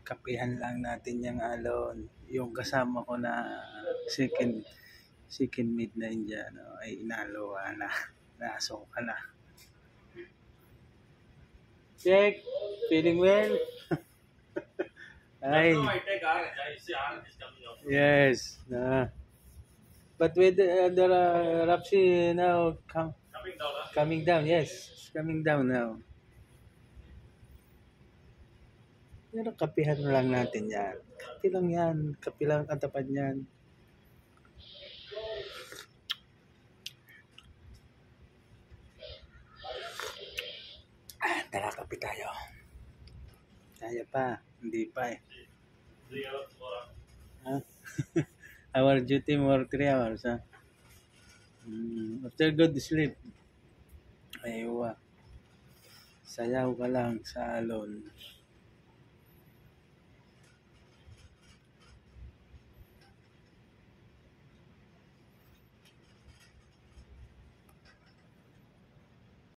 kapihan lang natin yung alon. Yung kasama ko na second mid na Indian, ay inalo na. Naso ka na. Check. Feeling well? Ay. Yes. But with the Rapsi now coming down. Yes. It's coming down now. Pero kapihan lang natin yan. Kapi lang yan. Kapi lang katapat yan. Tara, kapi tayo. Kaya pa. Hindi pa eh. 3 hours, 4 hours. Huh? Our duty more 3 hours. Huh? After good sleep. Aywa. Sayaw ka lang sa alon.